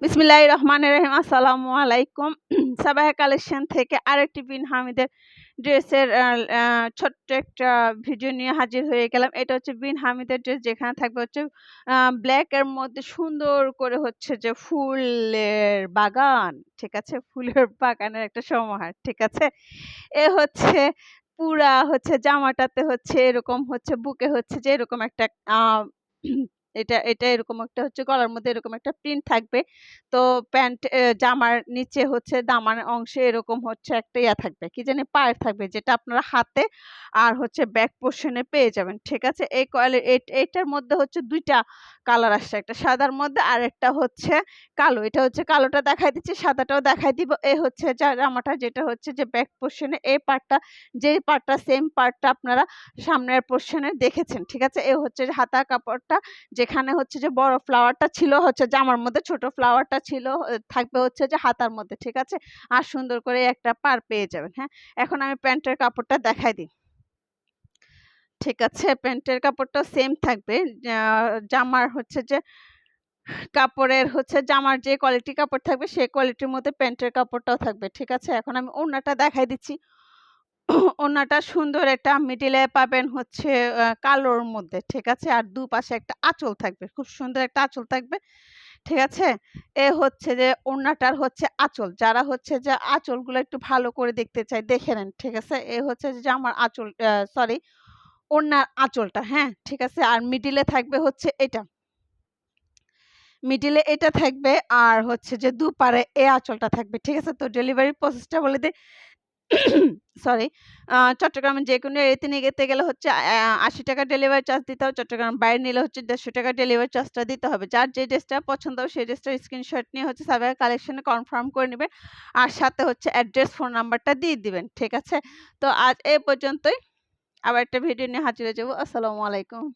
বিসমিল্লাহির রহমানির রহিম। আসসালামু আলাইকুম। সাবায়া কালেকশন থেকে আরেকটি বিন হামিদের ড্রেসের ছোট্ট একটা ভিডিও নিয়ে হাজির হয়ে গেলাম। এটা হচ্ছে বিন হামিদের ড্রেস, যেখানে থাকবে হচ্ছে ব্ল্যাক এর মধ্যে সুন্দর করে হচ্ছে যে ফুলের বাগান। ঠিক আছে? ফুলের বাগানের একটা সমাহার। ঠিক আছে? এ হচ্ছে পুরা হচ্ছে জামাটাতে হচ্ছে এরকম হচ্ছে বুকে হচ্ছে যে এরকম একটা আ এটা এরকম একটা হচ্ছে গলার মধ্যে এরকম একটা প্রিন্ট থাকবে। তো জামার নিচে হচ্ছে দামানের অংশে এরকম হচ্ছে একটা থাকবে। কি জানি পাড় থাকবে, যেটা আপনারা হাতে আর হচ্ছে ব্যাক পোরশন এ পেয়ে যাবেন। ঠিক আছে? এই এটার মধ্যে হচ্ছে ২ টা কালার আসছে। একটা সাদার মধ্যে আরেকটা হচ্ছে কালো। এটা হচ্ছে কালোটা দেখাই দিচ্ছি, সাদাটাও দেখাই দিব। এ হচ্ছে জামাটা, যেটা হচ্ছে যে ব্যাক পোরশন এ এই পার্টটা, যেই পার্টটা সেম পার্টটা আপনারা সামনের পোরশন এ দেখেছেন। ঠিক আছে? এ হচ্ছে যে হাতার কাপড়টা, যেখানে হচ্ছে যে বড় ফ্লাওয়ারটা ছিল হচ্ছে জামার মধ্যে, ছোট ফ্লাওয়ারটা ছিল থাকবে হচ্ছে যে হাতার মধ্যে। ঠিক আছে? আর সুন্দর করে একটা পাড় পেয়ে যাবেন। হ্যাঁ? এখন আমি প্যান্টের কাপড়টা দেখাই দিই। ঠিক আছে? প্যান্টের কাপড়টাও সেম থাকবে। জা জামার হচ্ছে যে কাপড়ের হচ্ছে জামার যে কোয়ালিটি কাপড় থাকবে সেই কোয়ালিটির মধ্যে প্যান্টের কাপড়টাও থাকবে। ঠিক আছে? এখন আমি ওড়নাটা দেখাই দিচ্ছি। ওড়নাটা সুন্দর একটা মিডলে পাবেন হচ্ছে কালোর মধ্যে। ঠিক আছে? আর দুপাশে একটা আঁচল থাকবে। খুব সুন্দর একটা আঁচল থাকবে। ঠিক আছে? এ হচ্ছে যে ওড়নাটার হচ্ছে আঁচল। যারা হচ্ছে যে আঁচলগুলো একটু ভালো করে দেখতে চায় দেখে নেন। ঠিক আছে? এ হচ্ছে যে জামার আঁচল, সরি, ওড়নার আঁচলটা। হ্যাঁ? ঠিক আছে? আর মিডলে থাকবে হচ্ছে এটা। মিডলে এটা থাকবে আর হচ্ছে যে দুপারে এই আঁচলটা থাকবে। ঠিক আছে? তো ডেলিভারি প্রসেসটা বলে দেই। সরি, চট্টগ্রামের যেকোনো এরিয়াতে নিয়ে যেতে গেলে হচ্ছে ৳৮০ ডেলিভারি চার্জ দিতে হবে। চট্টগ্রাম বাইরে নিলে হচ্ছে ৳১৫০ ডেলিভারি চার্জটা দিতে হবে। যার যে ড্রেসটা পছন্দ হবে সেই ড্রেসটার স্ক্রিনশট নিয়ে হচ্ছে সাবেয়া কালেকশনে কনফার্ম করে নিবেন। আর সাথে হচ্ছে অ্যাড্রেস, ফোন নাম্বারটা দিয়ে দিবেন। ঠিক আছে? তো আজ এ পর্যন্তই। আবার একটা ভিডিও নিয়ে হাজির হয়ে যাব। আসসালামু আলাইকুম।